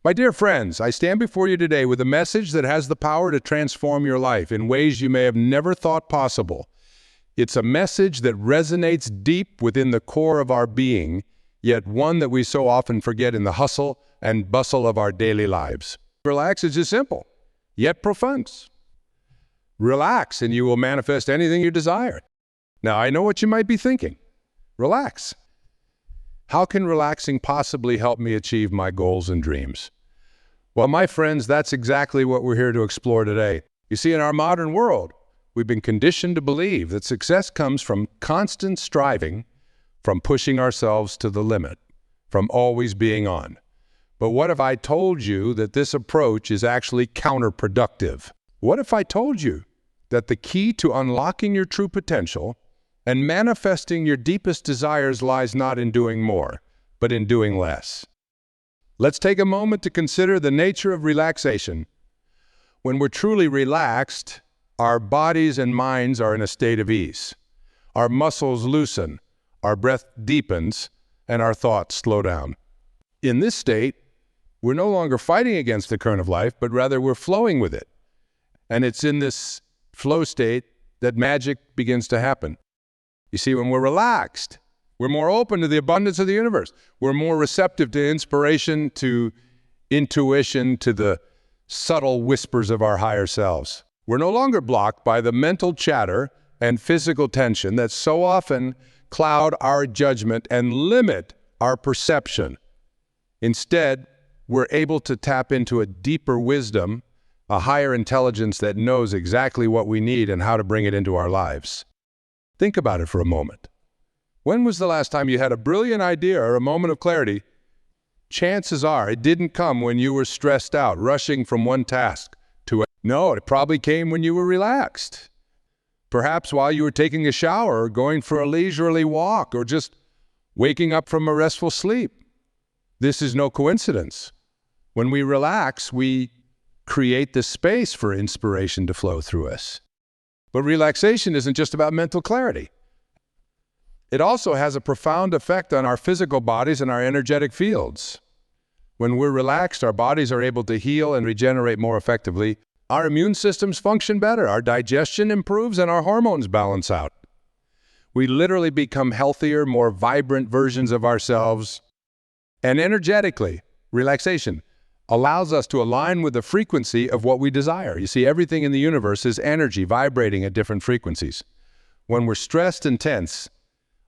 My dear friends, I stand before you today with a message that has the power to transform your life in ways you may have never thought possible. It's a message that resonates deep within the core of our being, yet one that we so often forget in the hustle and bustle of our daily lives. Relax is just simple, yet profound. Relax and you will manifest anything you desire. Now, I know what you might be thinking. Relax. How can relaxing possibly help me achieve my goals and dreams? Well, my friends, that's exactly what we're here to explore today. You see, in our modern world, we've been conditioned to believe that success comes from constant striving, from pushing ourselves to the limit, from always being on. But what if I told you that this approach is actually counterproductive? What if I told you that the key to unlocking your true potential and manifesting your deepest desires lies not in doing more, but in doing less? Let's take a moment to consider the nature of relaxation. When we're truly relaxed, our bodies and minds are in a state of ease. Our muscles loosen, our breath deepens, and our thoughts slow down. In this state, we're no longer fighting against the current of life, but rather we're flowing with it. And it's in this flow state that magic begins to happen. You see, when we're relaxed, we're more open to the abundance of the universe. We're more receptive to inspiration, to intuition, to the subtle whispers of our higher selves. We're no longer blocked by the mental chatter and physical tension that so often cloud our judgment and limit our perception. Instead, we're able to tap into a deeper wisdom, a higher intelligence that knows exactly what we need and how to bring it into our lives. Think about it for a moment. When was the last time you had a brilliant idea or a moment of clarity? Chances are it didn't come when you were stressed out, rushing from one task to another. No, it probably came when you were relaxed. Perhaps while you were taking a shower, or going for a leisurely walk, or just waking up from a restful sleep. This is no coincidence. When we relax, we create the space for inspiration to flow through us. But relaxation isn't just about mental clarity. It also has a profound effect on our physical bodies and our energetic fields. When we're relaxed, our bodies are able to heal and regenerate more effectively. Our immune systems function better, our digestion improves, and our hormones balance out. We literally become healthier, more vibrant versions of ourselves. And energetically, relaxation allows us to align with the frequency of what we desire. You see, everything in the universe is energy vibrating at different frequencies. When we're stressed and tense,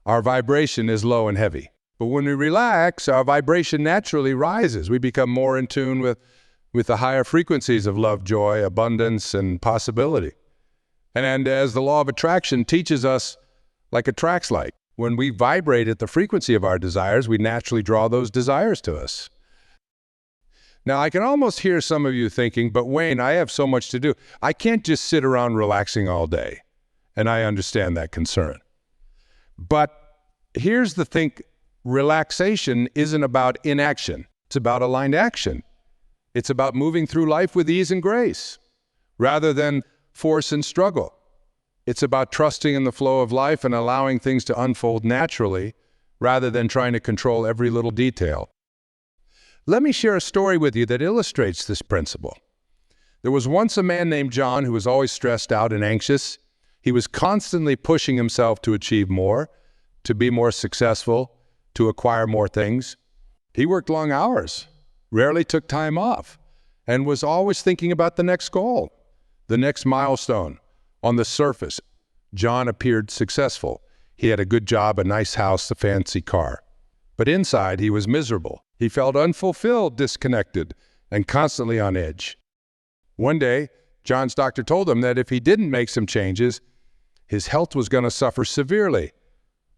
our vibration is low and heavy. But when we relax, our vibration naturally rises. We become more in tune with the higher frequencies of love, joy, abundance, and possibility. And as the law of attraction teaches us, like attracts like, when we vibrate at the frequency of our desires, we naturally draw those desires to us. Now, I can almost hear some of you thinking, but Wayne, I have so much to do. I can't just sit around relaxing all day. And I understand that concern. But here's the thing, relaxation isn't about inaction. It's about aligned action. It's about moving through life with ease and grace, rather than force and struggle. It's about trusting in the flow of life and allowing things to unfold naturally, rather than trying to control every little detail. Let me share a story with you that illustrates this principle. There was once a man named John who was always stressed out and anxious. He was constantly pushing himself to achieve more, to be more successful, to acquire more things. He worked long hours, rarely took time off, and was always thinking about the next goal, the next milestone. On the surface, John appeared successful. He had a good job, a nice house, a fancy car. But inside, he was miserable. He felt unfulfilled, disconnected, and constantly on edge. One day, John's doctor told him that if he didn't make some changes, his health was going to suffer severely.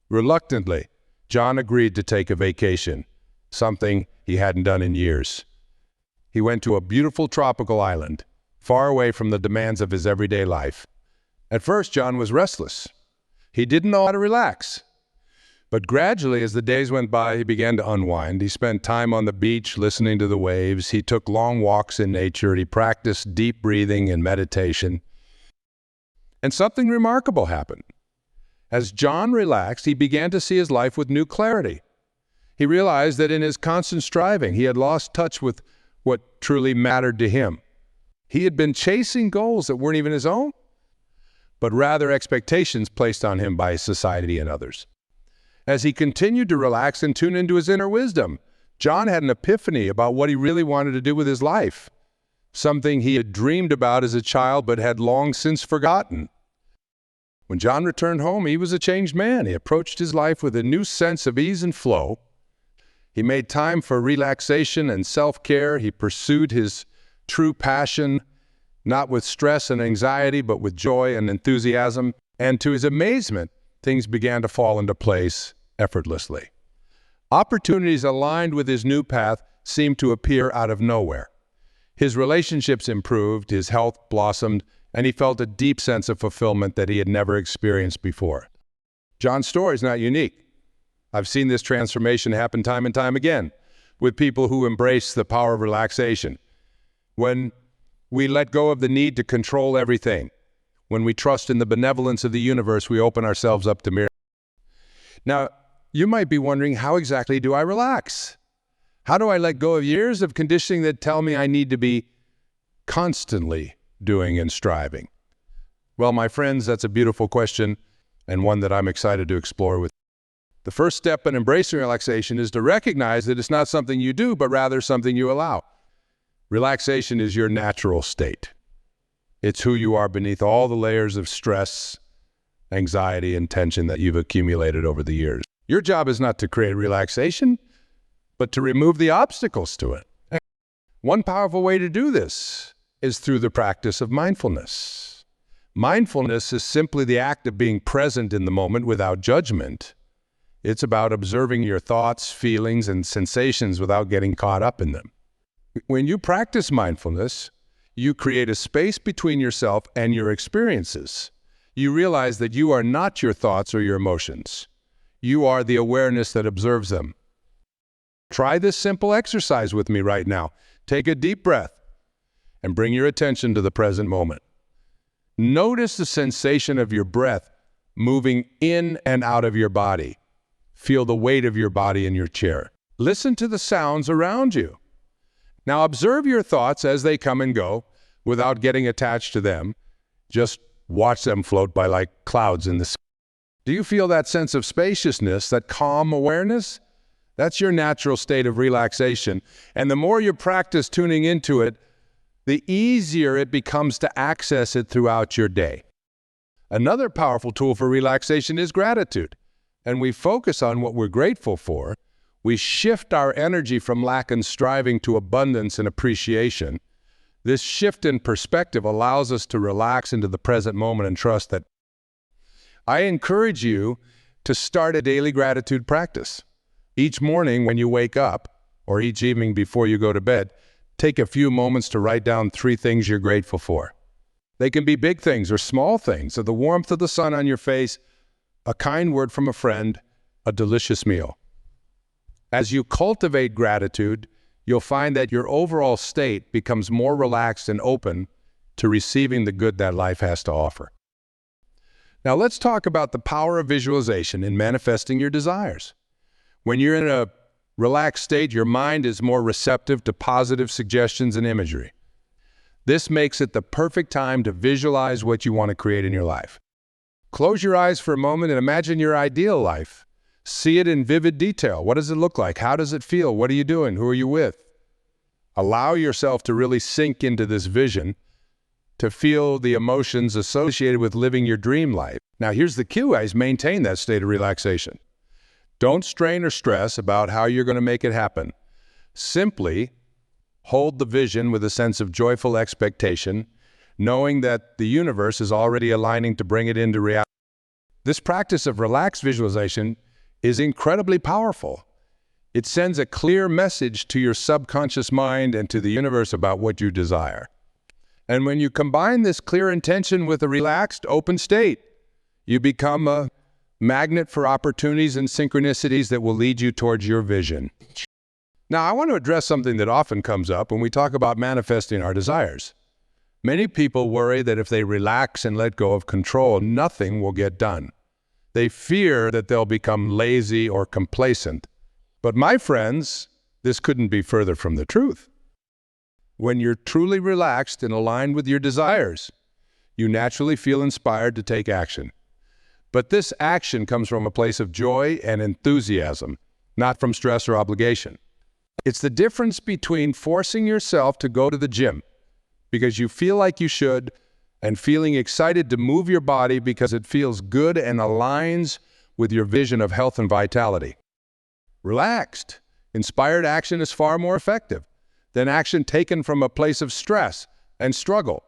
Reluctantly, John agreed to take a vacation, something he hadn't done in years. He went to a beautiful tropical island, far away from the demands of his everyday life. At first, John was restless. He didn't know how to relax. But gradually, as the days went by, he began to unwind. He spent time on the beach listening to the waves. He took long walks in nature. He practiced deep breathing and meditation. And something remarkable happened. As John relaxed, he began to see his life with new clarity. He realized that in his constant striving, he had lost touch with what truly mattered to him. He had been chasing goals that weren't even his own, but rather expectations placed on him by society and others. As he continued to relax and tune into his inner wisdom, John had an epiphany about what he really wanted to do with his life, something he had dreamed about as a child but had long since forgotten. When John returned home, he was a changed man. He approached his life with a new sense of ease and flow. He made time for relaxation and self-care. He pursued his true passion, not with stress and anxiety, but with joy and enthusiasm. And to his amazement, things began to fall into place effortlessly. Opportunities aligned with his new path seemed to appear out of nowhere. His relationships improved, his health blossomed, and he felt a deep sense of fulfillment that he had never experienced before. John's story is not unique. I've seen this transformation happen time and time again with people who embrace the power of relaxation. When we let go of the need to control everything, when we trust in the benevolence of the universe, we open ourselves up to miracles. Now, you might be wondering, how exactly do I relax? How do I let go of years of conditioning that tell me I need to be constantly doing and striving? Well, my friends, that's a beautiful question and one that I'm excited to explore with you. The first step in embracing relaxation is to recognize that it's not something you do, but rather something you allow. Relaxation is your natural state. It's who you are beneath all the layers of stress, anxiety, and tension that you've accumulated over the years. Your job is not to create relaxation, but to remove the obstacles to it. One powerful way to do this is through the practice of mindfulness. Mindfulness is simply the act of being present in the moment without judgment. It's about observing your thoughts, feelings, and sensations without getting caught up in them. When you practice mindfulness, you create a space between yourself and your experiences. You realize that you are not your thoughts or your emotions. You are the awareness that observes them. Try this simple exercise with me right now. Take a deep breath and bring your attention to the present moment. Notice the sensation of your breath moving in and out of your body. Feel the weight of your body in your chair. Listen to the sounds around you. Now observe your thoughts as they come and go without getting attached to them. Just watch them float by like clouds in the sky. Do you feel that sense of spaciousness, that calm awareness? That's your natural state of relaxation. And the more you practice tuning into it, the easier it becomes to access it throughout your day. Another powerful tool for relaxation is gratitude. And we focus on what we're grateful for. We shift our energy from lack and striving to abundance and appreciation. This shift in perspective allows us to relax into the present moment and trust that. I encourage you to start a daily gratitude practice. Each morning when you wake up, or each evening before you go to bed, take a few moments to write down 3 things you're grateful for. They can be big things or small things, or the warmth of the sun on your face, a kind word from a friend, a delicious meal. As you cultivate gratitude, you'll find that your overall state becomes more relaxed and open to receiving the good that life has to offer. Now let's talk about the power of visualization in manifesting your desires. When you're in a relaxed state, your mind is more receptive to positive suggestions and imagery. This makes it the perfect time to visualize what you want to create in your life. Close your eyes for a moment and imagine your ideal life. See it in vivid detail. What does it look like? How does it feel? What are you doing? Who are you with? Allow yourself to really sink into this vision, to feel the emotions associated with living your dream life. Now here's the key, guys. Maintain that state of relaxation. Don't strain or stress about how you're going to make it happen. Simply hold the vision with a sense of joyful expectation, knowing that the universe is already aligning to bring it into reality. This practice of relaxed visualization is incredibly powerful. It sends a clear message to your subconscious mind and to the universe about what you desire. And when you combine this clear intention with a relaxed, open state, you become a magnet for opportunities and synchronicities that will lead you towards your vision. Now, I want to address something that often comes up when we talk about manifesting our desires. Many people worry that if they relax and let go of control, nothing will get done. They fear that they'll become lazy or complacent. But my friends, this couldn't be further from the truth. When you're truly relaxed and aligned with your desires, you naturally feel inspired to take action. But this action comes from a place of joy and enthusiasm, not from stress or obligation. It's the difference between forcing yourself to go to the gym because you feel like you should, and feeling excited to move your body because it feels good and aligns with your vision of health and vitality. Relaxed, inspired action is far more effective than action taken from a place of stress and struggle.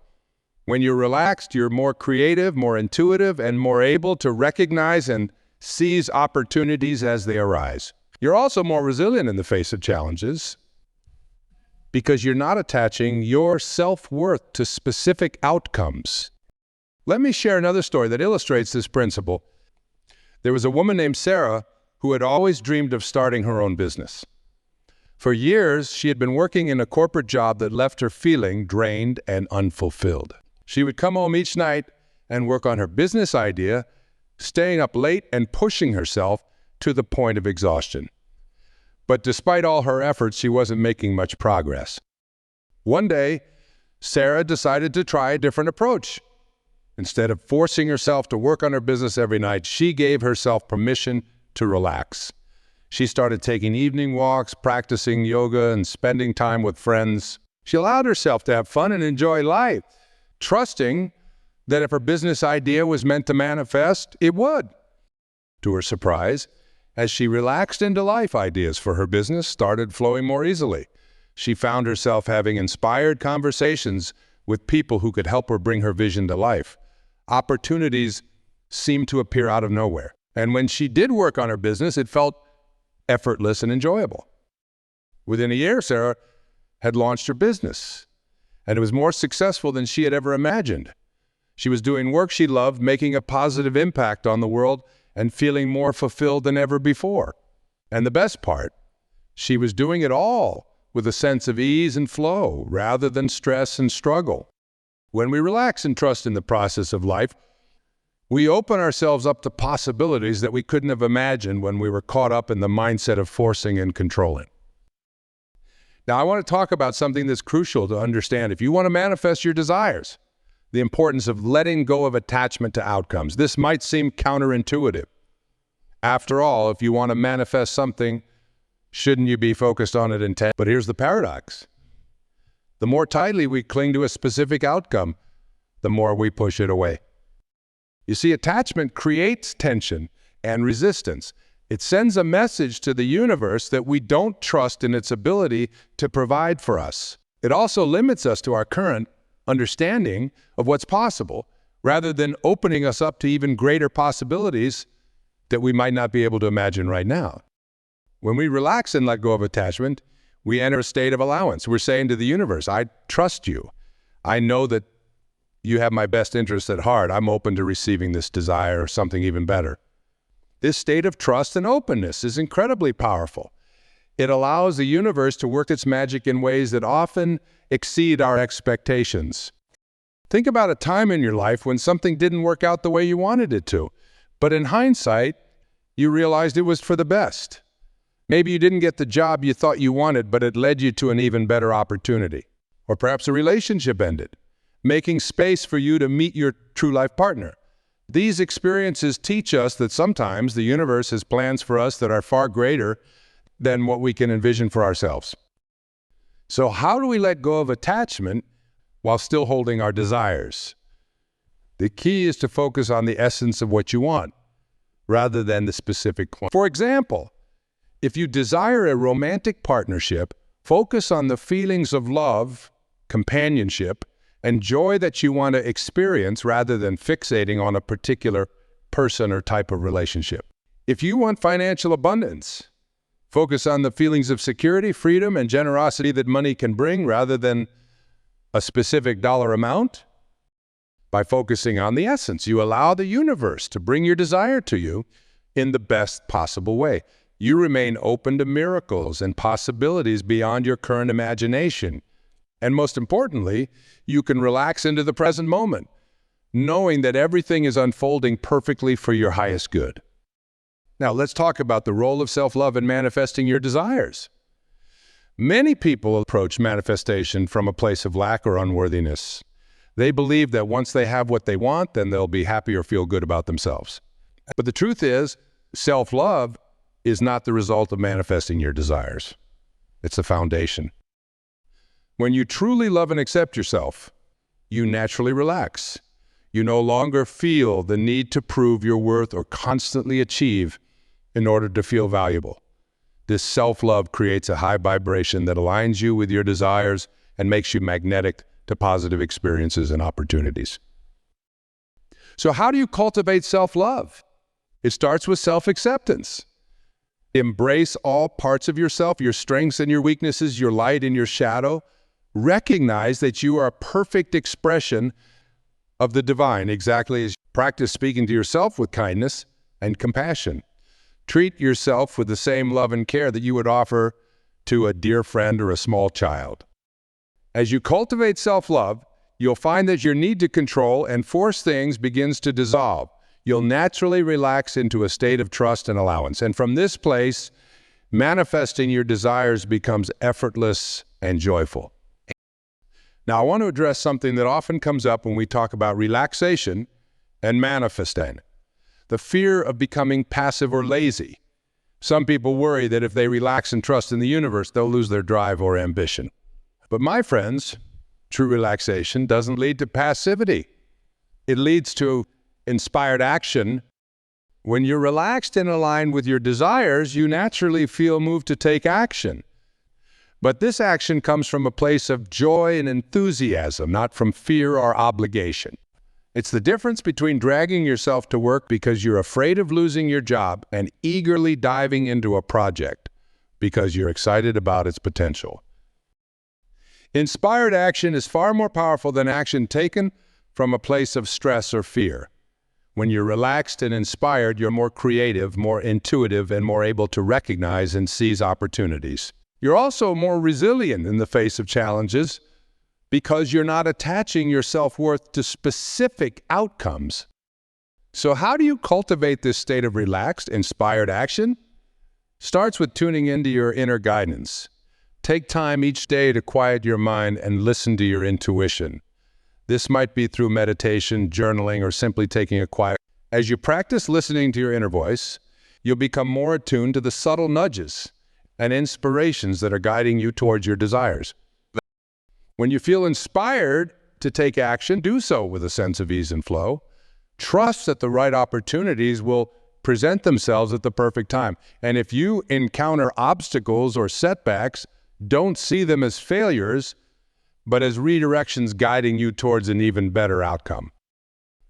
When you're relaxed, you're more creative, more intuitive, and more able to recognize and seize opportunities as they arise. You're also more resilient in the face of challenges because you're not attaching your self-worth to specific outcomes. Let me share another story that illustrates this principle. There was a woman named Sarah who had always dreamed of starting her own business. For years, she had been working in a corporate job that left her feeling drained and unfulfilled. She would come home each night and work on her business idea, staying up late and pushing herself to the point of exhaustion. But despite all her efforts, she wasn't making much progress. One day, Sarah decided to try a different approach. Instead of forcing herself to work on her business every night, she gave herself permission to relax. She started taking evening walks, practicing yoga, and spending time with friends. She allowed herself to have fun and enjoy life, trusting that if her business idea was meant to manifest, it would. To her surprise, as she relaxed into life, ideas for her business started flowing more easily. She found herself having inspired conversations with people who could help her bring her vision to life. Opportunities seemed to appear out of nowhere. And when she did work on her business, it felt effortless and enjoyable. Within a year, Sarah had launched her business, and it was more successful than she had ever imagined. She was doing work she loved, making a positive impact on the world, and feeling more fulfilled than ever before. And the best part, she was doing it all with a sense of ease and flow, rather than stress and struggle. When we relax and trust in the process of life, we open ourselves up to possibilities that we couldn't have imagined when we were caught up in the mindset of forcing and controlling. Now, I want to talk about something that's crucial to understand. If you want to manifest your desires, the importance of letting go of attachment to outcomes. This might seem counterintuitive. After all, if you want to manifest something, shouldn't you be focused on it intently? But here's the paradox. The more tightly we cling to a specific outcome, the more we push it away. You see, attachment creates tension and resistance. It sends a message to the universe that we don't trust in its ability to provide for us. It also limits us to our current understanding of what's possible, rather than opening us up to even greater possibilities that we might not be able to imagine right now. When we relax and let go of attachment, we enter a state of allowance. We're saying to the universe, I trust you. I know that you have my best interests at heart. I'm open to receiving this desire or something even better. This state of trust and openness is incredibly powerful. It allows the universe to work its magic in ways that often exceed our expectations. Think about a time in your life when something didn't work out the way you wanted it to, but in hindsight, you realized it was for the best. Maybe you didn't get the job you thought you wanted, but it led you to an even better opportunity. Or perhaps a relationship ended, making space for you to meet your true life partner. These experiences teach us that sometimes the universe has plans for us that are far greater than what we can envision for ourselves. So how do we let go of attachment while still holding our desires? The key is to focus on the essence of what you want, rather than the specific point. For example, if you desire a romantic partnership, focus on the feelings of love, companionship, and joy that you want to experience rather than fixating on a particular person or type of relationship. If you want financial abundance, focus on the feelings of security, freedom, and generosity that money can bring rather than a specific dollar amount. By focusing on the essence, you allow the universe to bring your desire to you in the best possible way. You remain open to miracles and possibilities beyond your current imagination. And most importantly, you can relax into the present moment, knowing that everything is unfolding perfectly for your highest good. Now, let's talk about the role of self-love in manifesting your desires. Many people approach manifestation from a place of lack or unworthiness. They believe that once they have what they want, then they'll be happy or feel good about themselves. But the truth is, self-love is not the result of manifesting your desires. It's the foundation. When you truly love and accept yourself, you naturally relax. You no longer feel the need to prove your worth or constantly achieve in order to feel valuable. This self-love creates a high vibration that aligns you with your desires and makes you magnetic to positive experiences and opportunities. So how do you cultivate self-love? It starts with self-acceptance. Embrace all parts of yourself, your strengths and your weaknesses, your light and your shadow. Recognize that you are a perfect expression of the divine, exactly as you practice speaking to yourself with kindness and compassion. Treat yourself with the same love and care that you would offer to a dear friend or a small child. As you cultivate self-love, you'll find that your need to control and force things begins to dissolve. You'll naturally relax into a state of trust and allowance. And from this place, manifesting your desires becomes effortless and joyful. Now, I want to address something that often comes up when we talk about relaxation and manifesting. The fear of becoming passive or lazy. Some people worry that if they relax and trust in the universe, they'll lose their drive or ambition. But my friends, true relaxation doesn't lead to passivity. It leads to inspired action. When you're relaxed and aligned with your desires, you naturally feel moved to take action. But this action comes from a place of joy and enthusiasm, not from fear or obligation. It's the difference between dragging yourself to work because you're afraid of losing your job and eagerly diving into a project because you're excited about its potential. Inspired action is far more powerful than action taken from a place of stress or fear. When you're relaxed and inspired, you're more creative, more intuitive, and more able to recognize and seize opportunities. You're also more resilient in the face of challenges because you're not attaching your self-worth to specific outcomes. So how do you cultivate this state of relaxed, inspired action? Starts with tuning into your inner guidance. Take time each day to quiet your mind and listen to your intuition. This might be through meditation, journaling, or simply taking a quiet. As you practice listening to your inner voice, you'll become more attuned to the subtle nudges and inspirations that are guiding you towards your desires. When you feel inspired to take action, do so with a sense of ease and flow. Trust that the right opportunities will present themselves at the perfect time. And if you encounter obstacles or setbacks, don't see them as failures, but as redirections guiding you towards an even better outcome.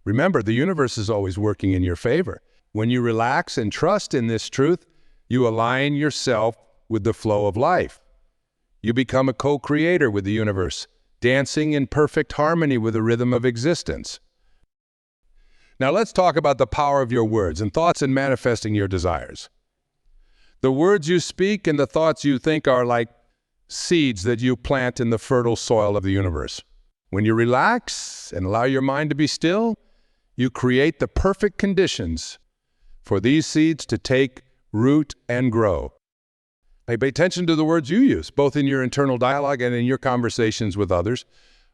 Remember, the universe is always working in your favor. When you relax and trust in this truth, you align yourself with the flow of life. You become a co-creator with the universe, dancing in perfect harmony with the rhythm of existence. Now let's talk about the power of your words and thoughts in manifesting your desires. The words you speak and the thoughts you think are like seeds that you plant in the fertile soil of the universe. When you relax and allow your mind to be still, you create the perfect conditions for these seeds to take root and grow. Pay attention to the words you use, both in your internal dialogue and in your conversations with others.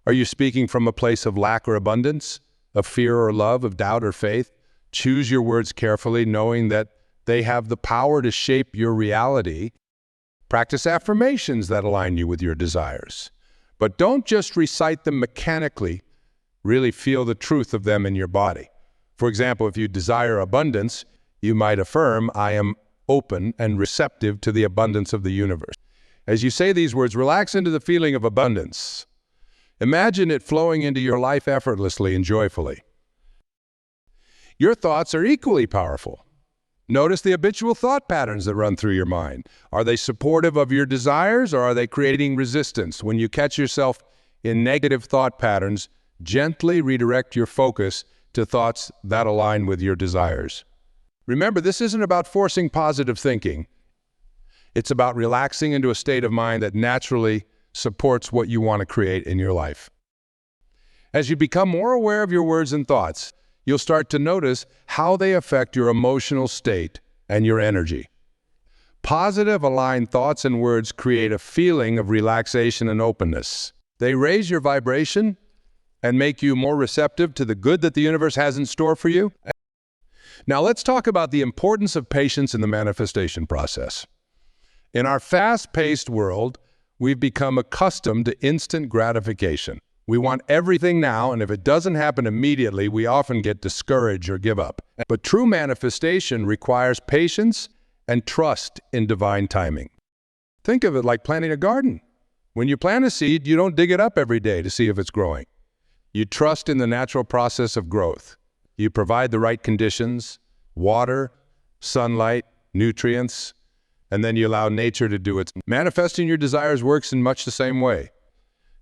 Are you speaking from a place of lack or abundance, of fear or love, of doubt or faith? Choose your words carefully, knowing that they have the power to shape your reality. Practice affirmations that align you with your desires. But don't just recite them mechanically. Really feel the truth of them in your body. For example, if you desire abundance, you might affirm, I am open and receptive to the abundance of the universe. As you say these words, relax into the feeling of abundance. Imagine it flowing into your life effortlessly and joyfully. Your thoughts are equally powerful. Notice the habitual thought patterns that run through your mind. Are they supportive of your desires, or are they creating resistance? When you catch yourself in negative thought patterns, gently redirect your focus to thoughts that align with your desires. Remember, this isn't about forcing positive thinking. It's about relaxing into a state of mind that naturally supports what you want to create in your life. As you become more aware of your words and thoughts, you'll start to notice how they affect your emotional state and your energy. Positive, aligned thoughts and words create a feeling of relaxation and openness. They raise your vibration and make you more receptive to the good that the universe has in store for you. Now let's talk about the importance of patience in the manifestation process. In our fast-paced world, we've become accustomed to instant gratification. We want everything now, and if it doesn't happen immediately, we often get discouraged or give up. But true manifestation requires patience and trust in divine timing. Think of it like planting a garden. When you plant a seed, you don't dig it up every day to see if it's growing. You trust in the natural process of growth. You provide the right conditions, water, sunlight, nutrients, and then you allow nature to do its. Manifesting your desires works in much the same way.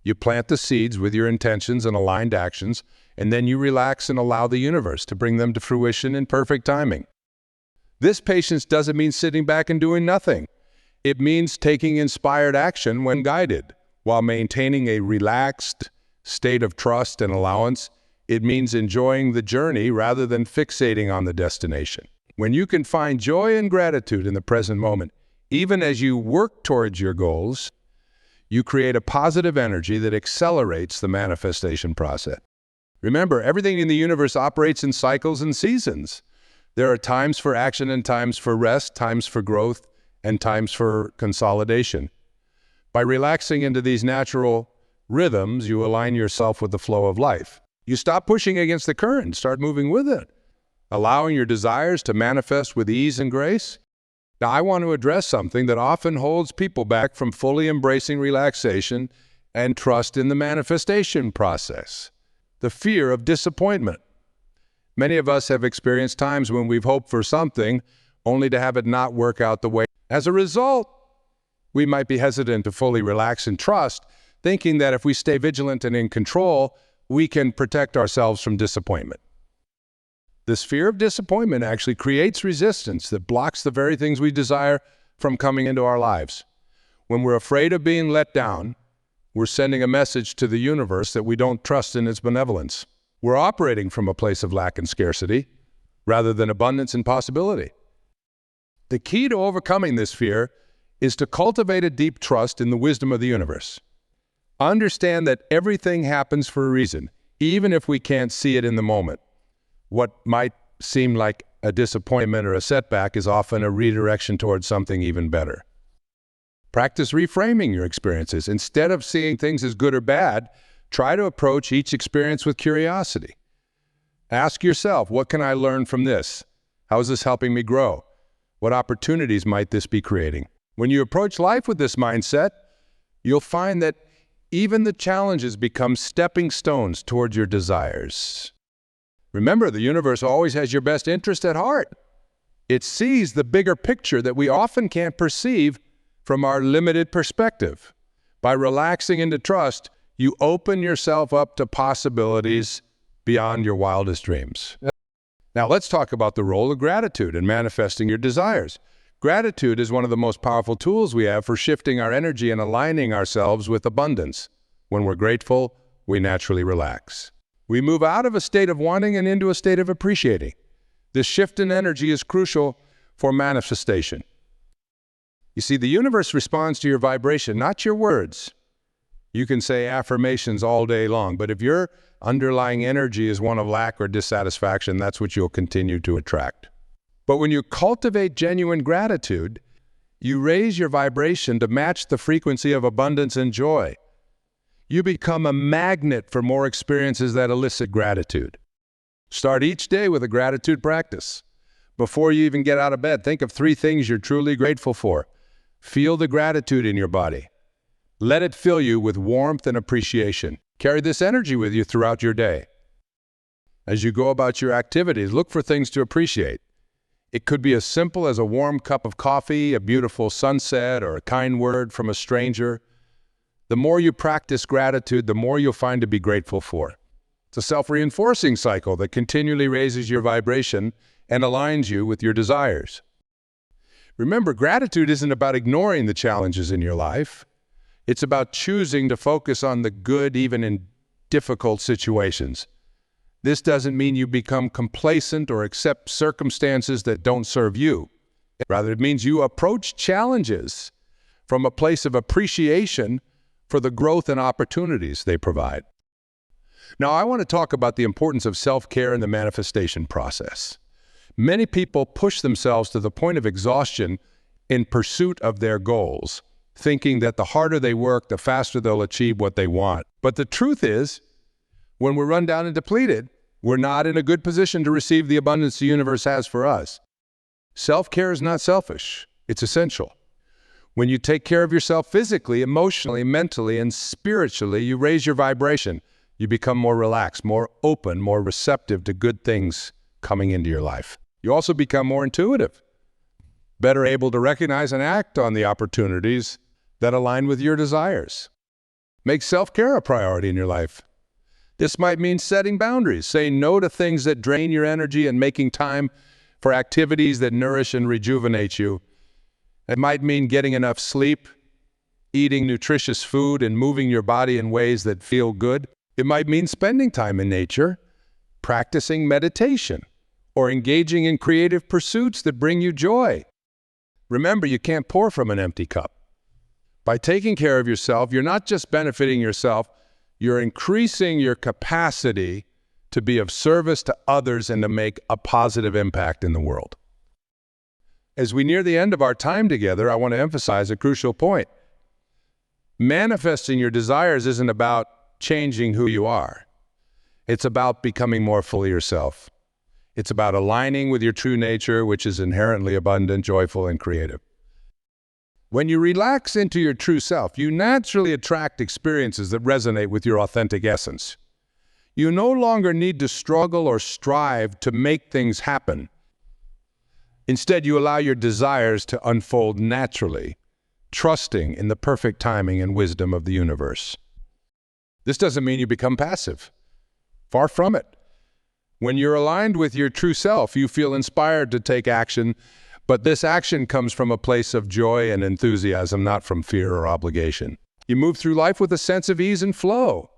You plant the seeds with your intentions and aligned actions, and then you relax and allow the universe to bring them to fruition in perfect timing. This patience doesn't mean sitting back and doing nothing. It means taking inspired action when guided, while maintaining a relaxed state of trust and allowance. It means enjoying the journey rather than fixating on the destination. When you can find joy and gratitude in the present moment, even as you work towards your goals, you create a positive energy that accelerates the manifestation process. Remember, everything in the universe operates in cycles and seasons. There are times for action and times for rest, times for growth, and times for consolidation. By relaxing into these natural rhythms, you align yourself with the flow of life. You stop pushing against the current, start moving with it, allowing your desires to manifest with ease and grace. Now, I want to address something that often holds people back from fully embracing relaxation and trust in the manifestation process: the fear of disappointment. Many of us have experienced times when we've hoped for something only to have it not work out the way. As a result, we might be hesitant to fully relax and trust, thinking that if we stay vigilant and in control, we can protect ourselves from disappointment. This fear of disappointment actually creates resistance that blocks the very things we desire from coming into our lives. When we're afraid of being let down, we're sending a message to the universe that we don't trust in its benevolence. We're operating from a place of lack and scarcity rather than abundance and possibility. The key to overcoming this fear is to cultivate a deep trust in the wisdom of the universe. Understand that everything happens for a reason, even if we can't see it in the moment. What might seem like a disappointment or a setback is often a redirection towards something even better. Practice reframing your experiences. Instead of seeing things as good or bad, try to approach each experience with curiosity. Ask yourself, what can I learn from this? How is this helping me grow? What opportunities might this be creating? When you approach life with this mindset, you'll find that even the challenges become stepping stones towards your desires. Remember, the universe always has your best interest at heart. It sees the bigger picture that we often can't perceive from our limited perspective. By relaxing into trust, you open yourself up to possibilities beyond your wildest dreams. Now let's talk about the role of gratitude in manifesting your desires. Gratitude is one of the most powerful tools we have for shifting our energy and aligning ourselves with abundance. When we're grateful, we naturally relax. We move out of a state of wanting and into a state of appreciating. This shift in energy is crucial for manifestation. You see, the universe responds to your vibration, not your words. You can say affirmations all day long, but if your underlying energy is one of lack or dissatisfaction, that's what you'll continue to attract. But when you cultivate genuine gratitude, you raise your vibration to match the frequency of abundance and joy. You become a magnet for more experiences that elicit gratitude. Start each day with a gratitude practice. Before you even get out of bed, think of 3 things you're truly grateful for. Feel the gratitude in your body. Let it fill you with warmth and appreciation. Carry this energy with you throughout your day. As you go about your activities, look for things to appreciate. It could be as simple as a warm cup of coffee, a beautiful sunset, or a kind word from a stranger. The more you practice gratitude, the more you'll find to be grateful for. It's a self-reinforcing cycle that continually raises your vibration and aligns you with your desires. Remember, gratitude isn't about ignoring the challenges in your life. It's about choosing to focus on the good even in difficult situations. This doesn't mean you become complacent or accept circumstances that don't serve you. Rather, it means you approach challenges from a place of appreciation for the growth and opportunities they provide. Now, I want to talk about the importance of self-care in the manifestation process. Many people push themselves to the point of exhaustion in pursuit of their goals, thinking that the harder they work, the faster they'll achieve what they want. But the truth is, when we're run down and depleted, we're not in a good position to receive the abundance the universe has for us. Self-care is not selfish. It's essential. When you take care of yourself physically, emotionally, mentally, and spiritually, you raise your vibration. You become more relaxed, more open, more receptive to good things coming into your life. You also become more intuitive, better able to recognize and act on the opportunities that align with your desires. Make self-care a priority in your life. This might mean setting boundaries, saying no to things that drain your energy and making time for activities that nourish and rejuvenate you. It might mean getting enough sleep, eating nutritious food, and moving your body in ways that feel good. It might mean spending time in nature, practicing meditation, or engaging in creative pursuits that bring you joy. Remember, you can't pour from an empty cup. By taking care of yourself, you're not just benefiting yourself, you're increasing your capacity to be of service to others and to make a positive impact in the world. As we near the end of our time together, I want to emphasize a crucial point. Manifesting your desires isn't about changing who you are. It's about becoming more fully yourself. It's about aligning with your true nature, which is inherently abundant, joyful, and creative. When you relax into your true self, you naturally attract experiences that resonate with your authentic essence. You no longer need to struggle or strive to make things happen. Instead, you allow your desires to unfold naturally, trusting in the perfect timing and wisdom of the universe. This doesn't mean you become passive. Far from it. When you're aligned with your true self, you feel inspired to take action, but this action comes from a place of joy and enthusiasm, not from fear or obligation. You move through life with a sense of ease and flow,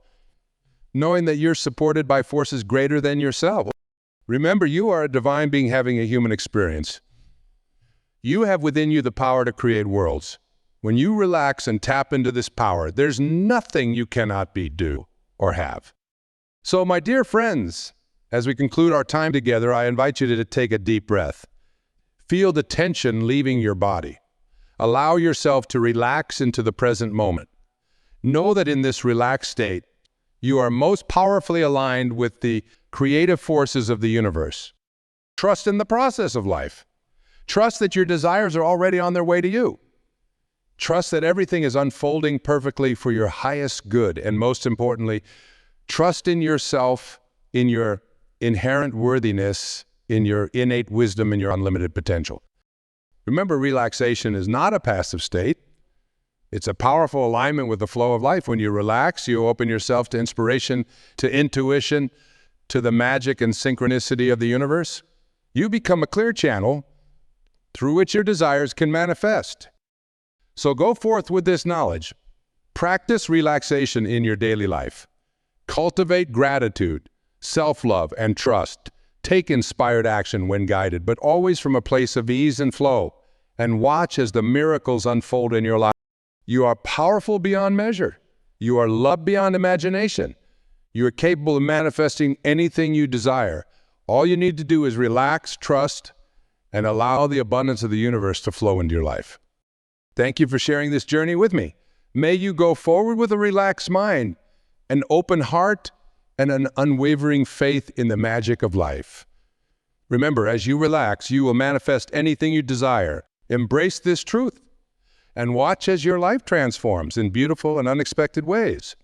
knowing that you're supported by forces greater than yourself. Remember, you are a divine being having a human experience. You have within you the power to create worlds. When you relax and tap into this power, there's nothing you cannot be, do, or have. So, my dear friends, as we conclude our time together, I invite you to take a deep breath. Feel the tension leaving your body. Allow yourself to relax into the present moment. Know that in this relaxed state, you are most powerfully aligned with the creative forces of the universe. Trust in the process of life. Trust that your desires are already on their way to you. Trust that everything is unfolding perfectly for your highest good. And most importantly, trust in yourself, in your inherent worthiness, in your innate wisdom, and your unlimited potential. Remember, relaxation is not a passive state. It's a powerful alignment with the flow of life. When you relax, you open yourself to inspiration, to intuition, to the magic and synchronicity of the universe. You become a clear channel through which your desires can manifest. So go forth with this knowledge. Practice relaxation in your daily life. Cultivate gratitude, self-love, and trust. Take inspired action when guided, but always from a place of ease and flow. And watch as the miracles unfold in your life. You are powerful beyond measure. You are loved beyond imagination. You are capable of manifesting anything you desire. All you need to do is relax, trust, and allow the abundance of the universe to flow into your life. Thank you for sharing this journey with me. May you go forward with a relaxed mind, an open heart, and an unwavering faith in the magic of life. Remember, as you relax, you will manifest anything you desire. Embrace this truth and watch as your life transforms in beautiful and unexpected ways.